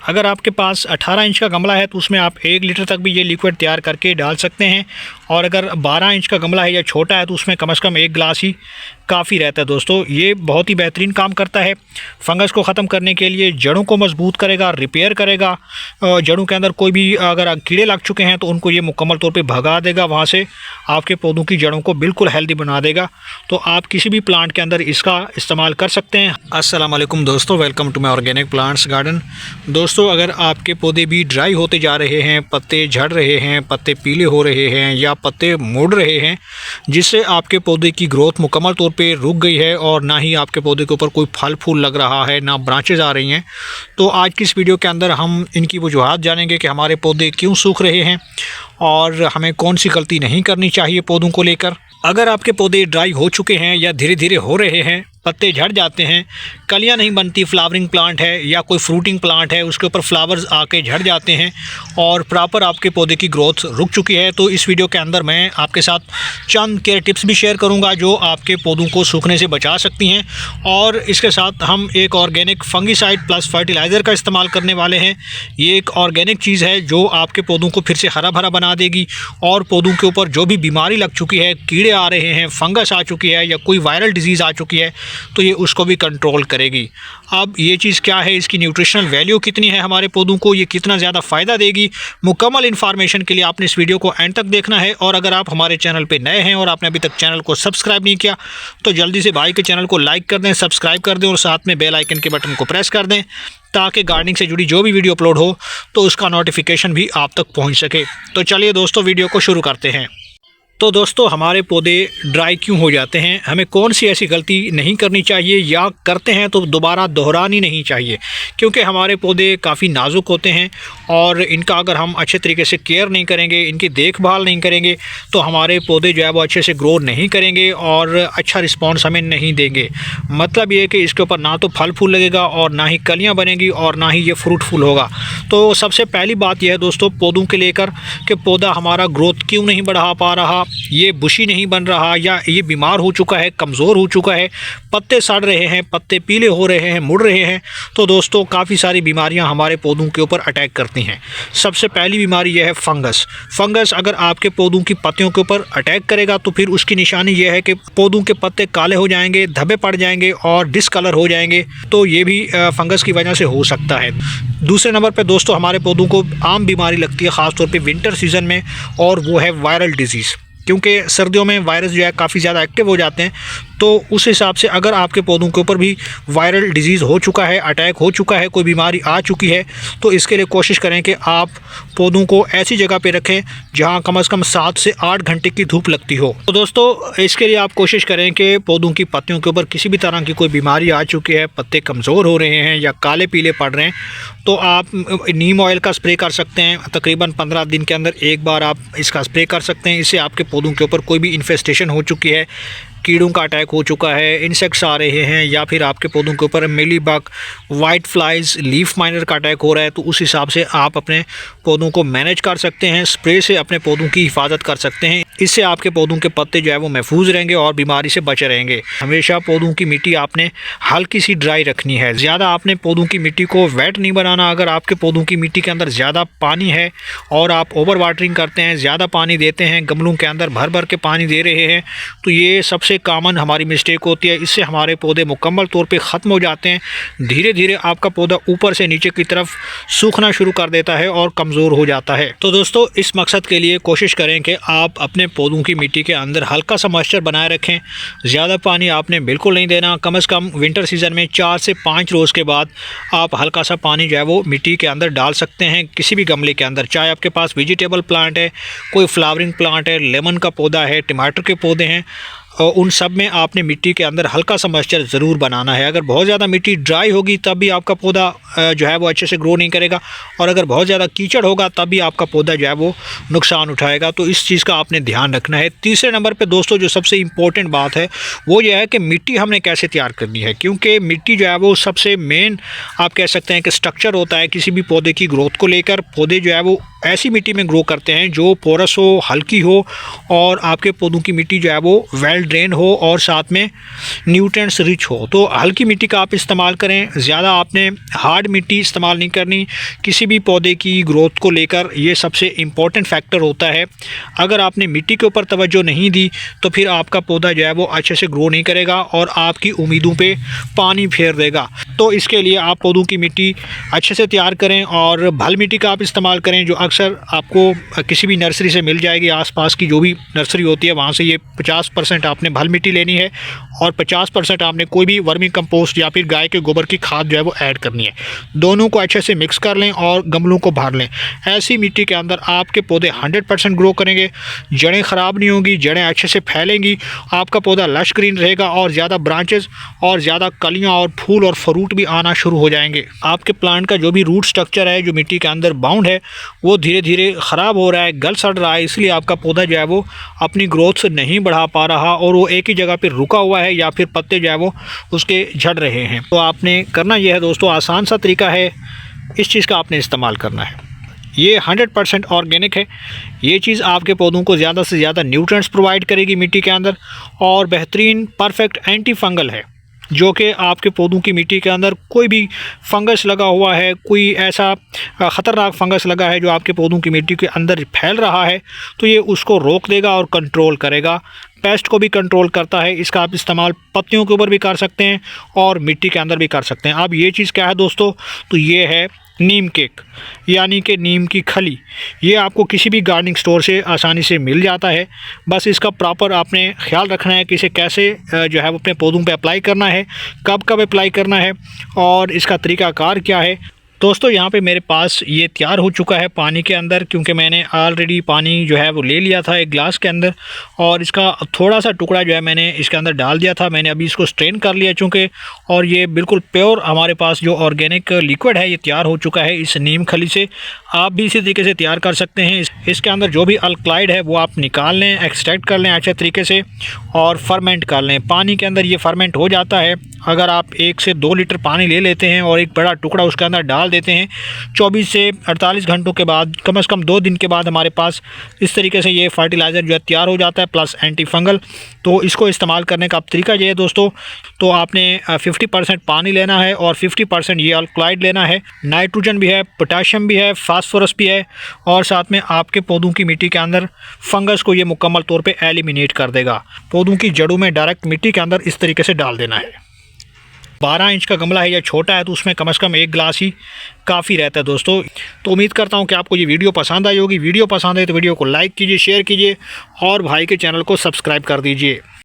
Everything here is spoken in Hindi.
अगर आपके पास 18 इंच का गमला है तो उसमें आप 1 लीटर तक भी ये लिक्विड तैयार करके डाल सकते हैं। और अगर 12 इंच का गमला है या छोटा है तो उसमें कम से कम 1 गिलास ही काफ़ी रहता है। दोस्तों ये बहुत ही बेहतरीन काम करता है फंगस को ख़त्म करने के लिए, जड़ों को मजबूत करेगा, रिपेयर करेगा। जड़ों के अंदर कोई भी अगर कीड़े लग चुके हैं तो उनको ये मुकम्मल तौर पे भगा देगा, वहाँ से आपके पौधों की जड़ों को बिल्कुल हेल्दी बना देगा। तो आप किसी भी प्लांट के अंदर इसका इस्तेमाल कर सकते हैं। अस्सलाम वालेकुम दोस्तों, welcome to my organic plants garden. दोस्तों अगर आपके पौधे भी ड्राई होते जा रहे हैं, पत्ते झड़ रहे हैं, पत्ते पीले हो रहे हैं या पत्ते मुड़ रहे हैं, जिससे आपके पौधे की ग्रोथ मुकम्मल तौर पे रुक गई है और ना ही आपके पौधे के ऊपर कोई फल फूल लग रहा है, ना ब्रांचेज आ रही हैं, तो आज की इस वीडियो के अंदर हम इनकी वजूहात जानेंगे कि हमारे पौधे क्यों सूख रहे हैं और हमें कौन सी गलती नहीं करनी चाहिए पौधों को लेकर। अगर आपके पौधे ड्राई हो चुके हैं या धीरे धीरे हो रहे हैं, पत्ते झड़ जाते हैं, कलियां नहीं बनती, फ्लावरिंग प्लांट है या कोई फ्रूटिंग प्लांट है उसके ऊपर फ्लावर्स आके झड़ जाते हैं और प्रॉपर आपके पौधे की ग्रोथ रुक चुकी है, तो इस वीडियो के अंदर मैं आपके साथ चंद केयर टिप्स भी शेयर करूंगा जो आपके पौधों को सूखने से बचा सकती हैं। और इसके साथ हम एक ऑर्गेनिक फंगीसाइड प्लस फर्टिलाइज़र का इस्तेमाल करने वाले हैं। ये एक ऑर्गेनिक चीज़ है जो आपके पौधों को फिर से हरा भरा बना देगी और पौधों के ऊपर जो भी बीमारी लग चुकी है, कीड़े आ रहे हैं, फंगस आ चुकी है या कोई वायरल डिजीज़ आ चुकी है, तो ये उसको भी कंट्रोल करेगी। अब ये चीज़ क्या है, इसकी न्यूट्रिशनल वैल्यू कितनी है हमारे पौधों को, ये कितना ज़्यादा फ़ायदा देगी, मुकम्मल इन्फॉर्मेशन के लिए आपने इस वीडियो को एंड तक देखना है। और अगर आप हमारे चैनल पे नए हैं और आपने अभी तक चैनल को सब्सक्राइब नहीं किया तो जल्दी से भाई के चैनल को लाइक कर दें, सब्सक्राइब कर दें और साथ में बेल आइकन के बटन को प्रेस कर दें ताकि गार्डनिंग से जुड़ी जो भी वीडियो अपलोड हो तो उसका नोटिफिकेशन भी आप तक पहुँच सके। तो चलिए दोस्तों वीडियो को शुरू करते हैं। तो दोस्तों हमारे पौधे ड्राई क्यों हो जाते हैं, हमें कौन सी ऐसी गलती नहीं करनी चाहिए या करते हैं तो दोबारा दोहरानी नहीं चाहिए, क्योंकि हमारे पौधे काफ़ी नाजुक होते हैं और इनका अगर हम अच्छे तरीके से केयर नहीं करेंगे, इनकी देखभाल नहीं करेंगे तो हमारे पौधे जो है वो अच्छे से ग्रो नहीं करेंगे और अच्छा रिस्पॉन्स हमें नहीं देंगे। मतलब ये कि इसके ऊपर ना तो फल फूल लगेगा और ना ही कलियाँ बनेंगी और ना ही ये फ्रूटफुल होगा। तो सबसे पहली बात यह है दोस्तों पौधों के लेकर कि पौधा हमारा ग्रोथ क्यों नहीं बढ़ा पा रहा, ये बुशी नहीं बन रहा या ये बीमार हो चुका है, कमज़ोर हो चुका है, पत्ते सड़ रहे हैं, पत्ते पीले हो रहे हैं, मुड़ रहे हैं, तो दोस्तों काफ़ी सारी बीमारियां हमारे पौधों के ऊपर अटैक करती हैं। सबसे पहली बीमारी यह है फंगस। फंगस अगर आपके पौधों की पत्तियों के ऊपर अटैक करेगा तो फिर उसकी निशानी यह है कि पौधों के पत्ते काले हो जाएंगे, धब्बे पड़ जाएंगे और डिसकलर हो जाएंगे, तो ये भी फंगस की वजह से हो सकता है। दूसरे नंबर पर दोस्तों हमारे पौधों को आम बीमारी लगती है ख़ासतौर पर विंटर सीज़न में, और वो है वायरल डिजीज़, क्योंकि सर्दियों में वायरस जो है काफ़ी ज़्यादा एक्टिव हो जाते हैं। तो उस हिसाब से अगर आपके पौधों के ऊपर भी वायरल डिजीज़ हो चुका है, अटैक हो चुका है, कोई बीमारी आ चुकी है, तो इसके लिए कोशिश करें कि आप पौधों को ऐसी जगह पे रखें जहां कम से कम 7 से 8 घंटे की धूप लगती हो। तो दोस्तों इसके लिए आप कोशिश करें कि पौधों की पत्तियों के ऊपर किसी भी तरह की कोई बीमारी आ चुकी है, पत्ते कमज़ोर हो रहे हैं या काले पीले पड़ रहे हैं, तो आप नीम ऑयल का स्प्रे कर सकते हैं। तकरीबन 15 दिन के अंदर एक बार आप इसका स्प्रे कर सकते हैं। इससे आपके पौधों के ऊपर कोई भी इन्फेस्टेशन हो चुकी है, कीड़ों का अटैक हो चुका है, इंसेक्ट्स आ रहे हैं या फिर आपके पौधों के ऊपर mealybug, white flies, leaf miner का अटैक हो रहा है, तो उस हिसाब से आप अपने पौधों को मैनेज कर सकते हैं। स्प्रे से अपने पौधों की हिफाजत कर सकते हैं। इससे आपके पौधों के पत्ते जो है वो महफूज रहेंगे और बीमारी से बचे रहेंगे। हमेशा पौधों की मिट्टी आपने हल्की सी ड्राई रखनी है, ज़्यादा आपने पौधों की मिट्टी को वेट नहीं बनाना। अगर आपके पौधों की मिट्टी के अंदर ज़्यादा पानी है और आप ओवर वाटरिंग करते हैं, ज़्यादा पानी देते हैं, गमलों के अंदर भर भर के पानी दे रहे हैं, तो ये सबसे कॉमन हमारी मिस्टेक होती है। इससे हमारे पौधे मुकम्मल तौर पे ख़त्म हो जाते हैं। धीरे धीरे आपका पौधा ऊपर से नीचे की तरफ सूखना शुरू कर देता है और कमज़ोर हो जाता है। तो दोस्तों इस मकसद के लिए कोशिश करें कि आप अपने पौधों की मिट्टी के अंदर हल्का सा मॉइस्चर बनाए रखें। ज़्यादा पानी आपने बिल्कुल नहीं देना। कम से कम विंटर सीज़न में 4 से 5 रोज़ के बाद आप हल्का सा पानी जो है वो मिट्टी के अंदर डाल सकते हैं किसी भी गमले के अंदर। चाहे आपके पास वेजिटेबल प्लांट है, कोई फ्लावरिंग प्लांट है, लेमन का पौधा है, टमाटर के पौधे हैं, और उन सब में आपने मिट्टी के अंदर हल्का सा मॉइस्चर ज़रूर बनाना है। अगर बहुत ज़्यादा मिट्टी ड्राई होगी तब भी आपका पौधा जो है वो अच्छे से ग्रो नहीं करेगा, और अगर बहुत ज़्यादा कीचड़ होगा तब भी आपका पौधा जो है वो नुकसान उठाएगा। तो इस चीज़ का आपने ध्यान रखना है। तीसरे नंबर पे दोस्तों जो सबसे इम्पोर्टेंट बात है वो यह है कि मिट्टी हमने कैसे तैयार करनी है, क्योंकि मिट्टी जो है वो सबसे मेन आप कह सकते हैं कि स्ट्रक्चर होता है किसी भी पौधे की ग्रोथ को लेकर। पौधे जो है वो ऐसी मिट्टी में ग्रो करते हैं जो पोरस हो, हल्की हो, और आपके पौधों की मिट्टी जो है वो वेल वेल ड्रेन हो और साथ में न्यूट्रिएंट्स रिच हो। तो हल्की मिट्टी का आप इस्तेमाल करें, ज़्यादा आपने हार्ड मिट्टी इस्तेमाल नहीं करनी। किसी भी पौधे की ग्रोथ को लेकर ये सबसे इम्पॉर्टेंट फैक्टर होता है। अगर आपने मिट्टी के ऊपर तवज्जो नहीं दी तो फिर आपका पौधा जो है वो अच्छे से ग्रो नहीं करेगा और आपकी उम्मीदों पे पानी फेर देगा। तो इसके लिए आप पौधों की मिट्टी अच्छे से तैयार करें और भल मिट्टी का आप इस्तेमाल करें, जो अक्सर आपको किसी भी नर्सरी से मिल जाएगी। आसपास की जो भी नर्सरी होती है वहाँ से ये 50% आपने भल मिट्टी लेनी है और 50% आपने कोई भी वर्मी कंपोस्ट या फिर गाय के गोबर की खाद जो है वो ऐड करनी है। दोनों को अच्छे से मिक्स कर लें और गमलों को भर लें। ऐसी मिट्टी के अंदर आपके पौधे 100% ग्रो करेंगे, जड़ें ख़राब नहीं होंगी, जड़ें अच्छे से फैलेंगी, आपका पौधा लश ग्रीन रहेगा और ज़्यादा ब्रांचेस और ज़्यादा कलियाँ और फूल और फ्रूट भी आना शुरू हो जाएंगे। आपके प्लांट का जो भी रूट स्ट्रक्चर है, जो मिट्टी के अंदर बाउंड है, वो धीरे धीरे ख़राब हो रहा है, गल सड़ रहा है, इसलिए आपका पौधा जो है वो अपनी ग्रोथ से नहीं बढ़ा पा रहा और वो एक ही जगह पर रुका हुआ है या फिर पत्ते जो है वो उसके झड़ रहे हैं। तो आपने करना यह है दोस्तों, आसान सा तरीका है, इस चीज़ का आपने इस्तेमाल करना है। ये 100% ऑर्गेनिक है। ये चीज़ आपके पौधों को ज़्यादा से ज़्यादा न्यूट्रिएंट्स प्रोवाइड करेगी मिट्टी के अंदर और बेहतरीन परफेक्ट एंटी फंगल है, जो कि आपके पौधों की मिट्टी के अंदर कोई भी फंगस लगा हुआ है, कोई ऐसा ख़तरनाक फंगस लगा है जो आपके पौधों की मिट्टी के अंदर फैल रहा है, तो ये उसको रोक देगा और कंट्रोल करेगा। पेस्ट को भी कंट्रोल करता है। इसका आप इस्तेमाल पत्तियों के ऊपर भी कर सकते हैं और मिट्टी के अंदर भी कर सकते हैं। अब ये चीज़ क्या है दोस्तों, तो ये है नीम केक, यानी कि नीम की खली। ये आपको किसी भी गार्डनिंग स्टोर से आसानी से मिल जाता है। बस इसका प्रॉपर आपने ख्याल रखना है कि इसे कैसे जो है वो अपने पौधों पे अप्लाई करना है, कब कब अप्लाई करना है और इसका तरीक़ाकार क्या है। दोस्तों यहाँ पे मेरे पास ये तैयार हो चुका है पानी के अंदर, क्योंकि मैंने ऑलरेडी पानी जो है वो ले लिया था एक गिलास के अंदर और इसका थोड़ा सा टुकड़ा जो है मैंने इसके अंदर डाल दिया था। मैंने अभी इसको स्ट्रेन कर लिया चूँकि, और ये बिल्कुल प्योर हमारे पास जो ऑर्गेनिक लिक्विड है ये तैयार हो चुका है इस नीम खली से। आप भी इसी तरीके से तैयार कर सकते हैं। इसके अंदर जो भी अल्कलाइड है वो आप निकाल लें, एक्सट्रैक्ट कर लें अच्छे तरीके से और फर्मेंट कर लें। पानी के अंदर ये फर्मेंट हो जाता है। अगर आप 1 से 2 लीटर पानी ले लेते हैं और एक बड़ा टुकड़ा उसके अंदर डाल देते हैं, 24 से 48 घंटों के बाद, कम से कम 2 दिन के बाद हमारे पास इस तरीके से ये फर्टिलाइज़र जो है तैयार हो जाता है, प्लस एंटी फंगल। तो इसको इस्तेमाल करने का तरीका ये है दोस्तों, तो आपने 50% पानी लेना है और 50% ये अल्कलाइड लेना है। नाइट्रोजन भी है, पोटाशियम भी है, फास्फोरस भी है और साथ में आपके पौधों की मिट्टी के अंदर फंगस को ये मुकम्मल तौर पे एलिमिनेट कर देगा। पौधों की जड़ों में डायरेक्ट मिट्टी के अंदर इस तरीके से डाल देना है। 12 इंच का गमला है या छोटा है तो उसमें कम से कम 1 गिलास ही काफ़ी रहता है दोस्तों। तो उम्मीद करता हूँ कि आपको ये वीडियो पसंद आई होगी। वीडियो पसंद है तो वीडियो को लाइक कीजिए, शेयर कीजिए और भाई के चैनल को सब्सक्राइब कर दीजिए।